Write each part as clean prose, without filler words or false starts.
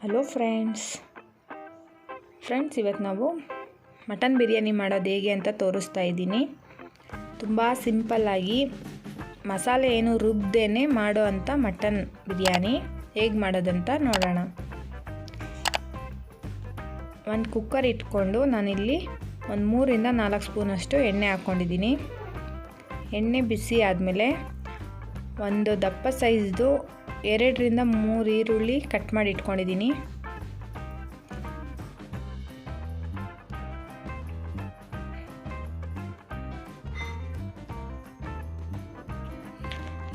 Hello friends, ಇವತ್ತು ನಾವು mutton biryani ಮಾಡೋದು ಹೇಗೆ ಅಂತ ತೋರಿಸ್ತಾ ಇದ್ದೀನಿ. ತುಂಬ ಸಿಂಪಲ್ಲಾಗಿ ಮಸಾಲೆ ಏನು ರುಬ್ದೇನೆ ಮಾಡೋ ಅಂಥ ಮಟನ್ ಬಿರಿಯಾನಿ ಹೇಗೆ ಮಾಡೋದಂತ ನೋಡೋಣ. ಒಂದು ಕುಕ್ಕರ್ ಇಟ್ಕೊಂಡು ನಾನಿಲ್ಲಿ ಒಂದು 3 ರಿಂದ 4 ಸ್ಪೂನಷ್ಟು ಎಣ್ಣೆ ಹಾಕ್ಕೊಂಡಿದ್ದೀನಿ. ಎಣ್ಣೆ ಬಿಸಿ ಆದಮೇಲೆ ಒಂದು ದಪ್ಪ ಸೈಜ್ದು 2 ರಿಂದ 3 ಈರುಳ್ಳಿ ಕಟ್ ಮಾಡಿ ಇಟ್ಕೊಂಡಿದ್ದೀನಿ.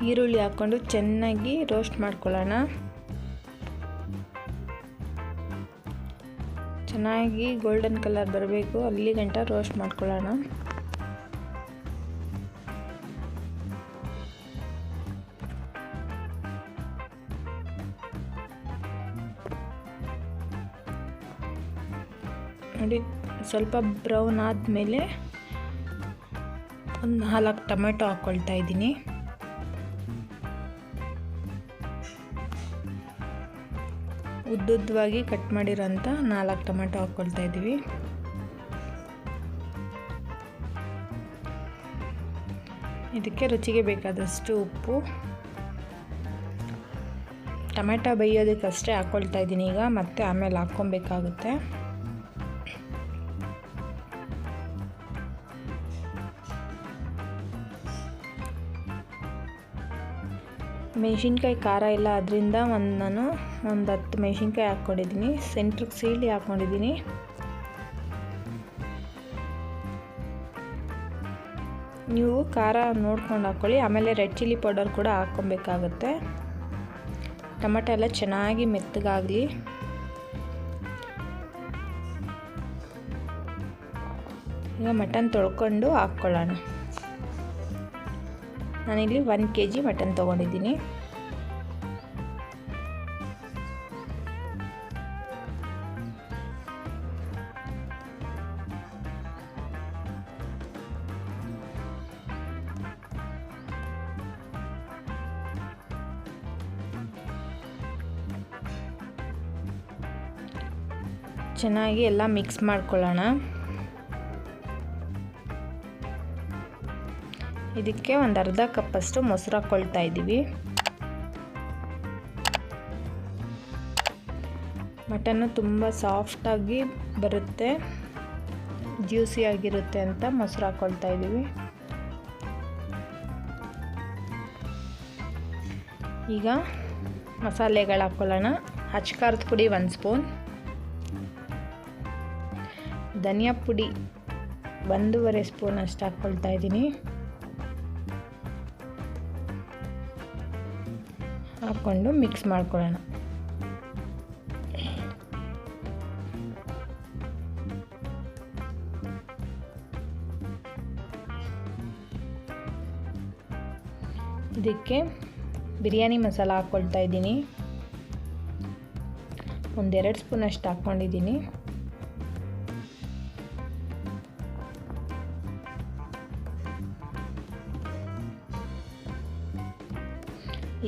ಈರುಳ್ಳಿ ಹಾಕ್ಕೊಂಡು ಚೆನ್ನಾಗಿ ರೋಸ್ಟ್ ಮಾಡ್ಕೊಳ್ಳೋಣ. ಚೆನ್ನಾಗಿ ಗೋಲ್ಡನ್ ಕಲರ್ ಬರಬೇಕು, ಅಲ್ಲಿ ಗಂಟ ರೋಸ್ಟ್ ಮಾಡ್ಕೊಳ್ಳೋಣ. ನೋಡಿ, ಸ್ವಲ್ಪ ಬ್ರೌನ್ ಆದಮೇಲೆ ಒಂದು 4 ಟೊಮೆಟೊ ಹಾಕ್ಕೊಳ್ತಾ ಇದ್ದೀನಿ. ಉದ್ದುದ್ದವಾಗಿ ಕಟ್ ಮಾಡಿರೋಂಥ 4 ಟೊಮೆಟೊ ಹಾಕ್ಕೊಳ್ತಾ ಇದ್ದೀವಿ. ಇದಕ್ಕೆ ರುಚಿಗೆ ಬೇಕಾದಷ್ಟು ಉಪ್ಪು, ಟೊಮೆಟೊ ಬೇಯೋದಕ್ಕಷ್ಟೇ ಹಾಕ್ಕೊಳ್ತಾ ಇದ್ದೀನಿ. ಈಗ ಮತ್ತೆ ಆಮೇಲೆ ಹಾಕ್ಕೊಬೇಕಾಗುತ್ತೆ. ಮೆಣಸಿನ್ಕಾಯಿ ಖಾರ ಇಲ್ಲ, ಅದರಿಂದ ನಾನು ಒಂದು 10 ಮೆಣಸಿನ್ಕಾಯಿ ಹಾಕ್ಕೊಂಡಿದ್ದೀನಿ. ಸೆಂಟ್ರಿಗೆ ಸೀಳಿ ಹಾಕ್ಕೊಂಡಿದ್ದೀನಿ. ನೀವು ಖಾರ ನೋಡ್ಕೊಂಡು ಹಾಕ್ಕೊಳ್ಳಿ. ಆಮೇಲೆ ರೆಡ್ ಚಿಲ್ಲಿ ಪೌಡರ್ ಕೂಡ ಹಾಕ್ಕೊಬೇಕಾಗುತ್ತೆ. ಟೊಮೆಟೊ ಎಲ್ಲ ಚೆನ್ನಾಗಿ ಮೆತ್ತಗಾಗಲಿ. ಈಗ ಮಟನ್ ತೊಳ್ಕೊಂಡು ಹಾಕ್ಕೊಳ್ಳೋಣ. ನಾನಿಲ್ಲಿ 1 kg ಮಟನ್ ತೊಗೊಂಡಿದ್ದೀನಿ. ಚೆನ್ನಾಗಿ ಎಲ್ಲ ಮಿಕ್ಸ್ ಮಾಡ್ಕೊಳ್ಳೋಣ. ಇದಕ್ಕೆ ಒಂದು ಅರ್ಧ ಕಪ್ಪಷ್ಟು ಮೊಸರು ಹಾಕ್ಕೊಳ್ತಾ ಇದ್ದೀವಿ. ಮಟನ್ನು ತುಂಬ ಸಾಫ್ಟಾಗಿ ಬರುತ್ತೆ, ಜ್ಯೂಸಿಯಾಗಿರುತ್ತೆ ಅಂತ ಮೊಸರು ಹಾಕ್ಕೊಳ್ತಾ ಇದ್ದೀವಿ. ಈಗ ಮಸಾಲೆಗಳು ಹಾಕ್ಕೊಳ್ಳೋಣ. ಅಚ್ಕಾರದ ಪುಡಿ 1 ಸ್ಪೂನ್, ಧನಿಯಾ ಪುಡಿ 1.5 ಸ್ಪೂನ್ ಅಷ್ಟು ಹಾಕ್ಕೊಳ್ತಾ ಇದ್ದೀನಿ. ಹಾಕ್ಕೊಂಡು ಮಿಕ್ಸ್ ಮಾಡ್ಕೊಳ್ಳೋಣ. ಇದಕ್ಕೆ ಬಿರಿಯಾನಿ ಮಸಾಲ ಹಾಕ್ಕೊಳ್ತಾ ಇದ್ದೀನಿ. ಒಂದು 2 ಸ್ಪೂನ್ ಅಷ್ಟು ಹಾಕ್ಕೊಂಡಿದ್ದೀನಿ.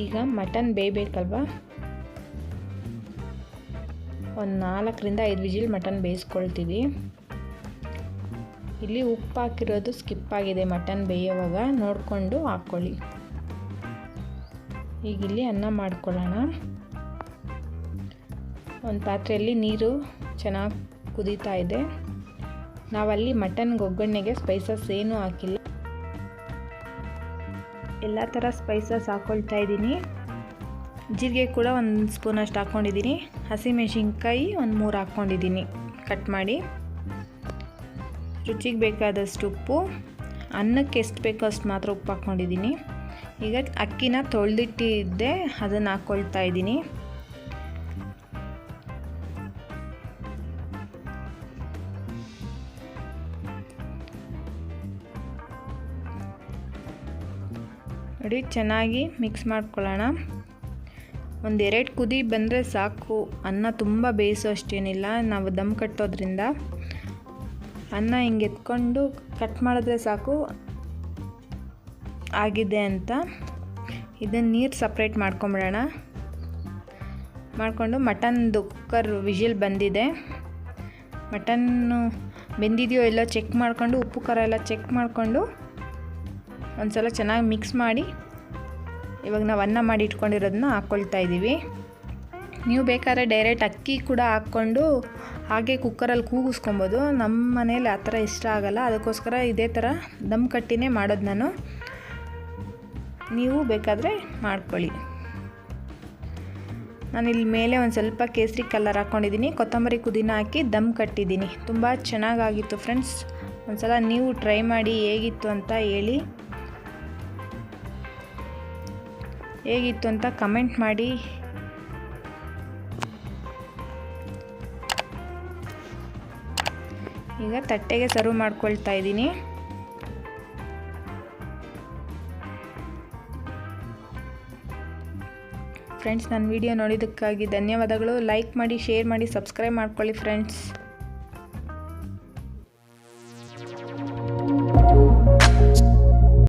ಈಗ ಮಟನ್ ಬೇಯಬೇಕಲ್ವ, ಒಂದು 4 ರಿಂದ 5 ವಿಜಿಲ್ ಮಟನ್ ಬೇಯಿಸ್ಕೊಳ್ತೀವಿ. ಇಲ್ಲಿ ಉಪ್ಪು ಹಾಕಿರೋದು ಸ್ಕಿಪ್ ಆಗಿದೆ, ಮಟನ್ ಬೇಯುವಾಗ ನೋಡಿಕೊಂಡು ಹಾಕ್ಕೊಳ್ಳಿ. ಈಗ ಇಲ್ಲಿ ಅನ್ನ ಮಾಡ್ಕೊಳ್ಳೋಣ. ಒಂದು ಪಾತ್ರೆಯಲ್ಲಿ ನೀರು ಚೆನ್ನಾಗಿ ಕುದೀತಾ ಇದೆ. ನಾವಲ್ಲಿ ಮಟನ್ಗೆ ಒಗ್ಗರಣೆಗೆ ಸ್ಪೈಸಸ್ ಏನೂ ಹಾಕಿಲ್ಲ, ಎಲ್ಲ ಥರ ಸ್ಪೈಸಸ್ ಹಾಕ್ಕೊಳ್ತಾ ಇದ್ದೀನಿ. ಜೀರಿಗೆ ಕೂಡ 1 ಸ್ಪೂನ್ ಅಷ್ಟು ಹಾಕ್ಕೊಂಡಿದ್ದೀನಿ. ಹಸಿಮೆಣಸಿನ್ಕಾಯಿ ಒಂದು 3 ಹಾಕ್ಕೊಂಡಿದ್ದೀನಿ ಕಟ್ ಮಾಡಿ. ರುಚಿಗೆ ಬೇಕಾದಷ್ಟು ಉಪ್ಪು, ಅನ್ನಕ್ಕೆ ಎಷ್ಟು ಬೇಕೋ ಅಷ್ಟು ಮಾತ್ರ ಉಪ್ಪು ಹಾಕ್ಕೊಂಡಿದ್ದೀನಿ. ಈಗ ಅಕ್ಕಿನ ತೊಳೆದಿಟ್ಟಿದ್ದೆ, ಅದನ್ನು ಹಾಕ್ಕೊಳ್ತಾ ಇದ್ದೀನಿ. ನೋಡಿ, ಚೆನ್ನಾಗಿ ಮಿಕ್ಸ್ ಮಾಡ್ಕೊಳ್ಳೋಣ. 1-2 ಕುದಿ ಬಂದರೆ ಸಾಕು. ಅನ್ನ ತುಂಬ ಬೇಯಿಸೋ ಅಷ್ಟೇನಿಲ್ಲ, ನಾವು ದಮ್ ಕಟ್ಟೋದ್ರಿಂದ ಅನ್ನ ಹಿಂಗೆ ಎತ್ಕೊಂಡು ಕಟ್ ಮಾಡಿದ್ರೆ ಸಾಕು ಆಗಿದೆ ಅಂತ. ಇದನ್ನು ನೀರು ಸಪ್ರೇಟ್ ಮಾಡ್ಕೊಂಬಿಡೋಣ. ಮಾಡಿಕೊಂಡು ಮಟನ್ದು ಕುಕ್ಕರ್ ವಿಷಿಲ್ ಬಂದಿದೆ. ಮಟನ್ನು ಬೆಂದಿದೆಯೋ ಎಲ್ಲ ಚೆಕ್ ಮಾಡಿಕೊಂಡು ಉಪ್ಪು ಖಾರ ಎಲ್ಲ ಚೆಕ್ ಮಾಡಿಕೊಂಡು ಒಂದು ಸಲ ಚೆನ್ನಾಗಿ ಮಿಕ್ಸ್ ಮಾಡಿ ಇವಾಗ ನಾವು ಅನ್ನ ಮಾಡಿ ಇಟ್ಕೊಂಡಿರೋದನ್ನ ಹಾಕ್ಕೊಳ್ತಾ ಇದ್ದೀವಿ. ನೀವು ಬೇಕಾದ್ರೆ ಡೈರೆಕ್ಟ್ ಅಕ್ಕಿ ಕೂಡ ಹಾಕ್ಕೊಂಡು ಹಾಗೆ ಕುಕ್ಕರಲ್ಲಿ ಕೂಗಿಸ್ಕೊಬೋದು. ನಮ್ಮ ಮನೇಲಿ ಆ ಥರ ಇಷ್ಟ ಆಗೋಲ್ಲ, ಅದಕ್ಕೋಸ್ಕರ ಇದೇ ಥರ ದಮ್ ಕಟ್ಟಿನೇ ಮಾಡೋದು ನಾನು. ನೀವು ಬೇಕಾದರೆ ಮಾಡ್ಕೊಳ್ಳಿ. ನಾನಿಲ್ಲಿ ಮೇಲೆ ಒಂದು ಸ್ವಲ್ಪ ಕೇಸರಿ ಕಲರ್ ಹಾಕ್ಕೊಂಡಿದ್ದೀನಿ, ಕೊತ್ತಂಬರಿ ಪುದೀನ ಹಾಕಿ ದಮ್ ಕಟ್ಟಿದ್ದೀನಿ. ತುಂಬ ಚೆನ್ನಾಗಾಗಿತ್ತು ಫ್ರೆಂಡ್ಸ್. ಒಂದು ಸಲ ನೀವು ಟ್ರೈ ಮಾಡಿ ಹೇಗಿತ್ತು ಅಂತ ಹೇಳಿ, ಹೇಗಿತ್ತು ಅಂತ ಕಮೆಂಟ್ ಮಾಡಿ. ಈಗ ತಟ್ಟೆಗೆ ಸರ್ವ್ ಮಾಡ್ಕೊಳ್ತಾ ಇದ್ದೀನಿ. ಫ್ರೆಂಡ್ಸ್, ನನ್ನ ವಿಡಿಯೋ ನೋಡಿದ್ದಕ್ಕಾಗಿ ಧನ್ಯವಾದಗಳು. ಲೈಕ್ ಮಾಡಿ, ಶೇರ್ ಮಾಡಿ, ಸಬ್ಸ್ಕ್ರೈಬ್ ಮಾಡ್ಕೊಳ್ಳಿ ಫ್ರೆಂಡ್ಸ್.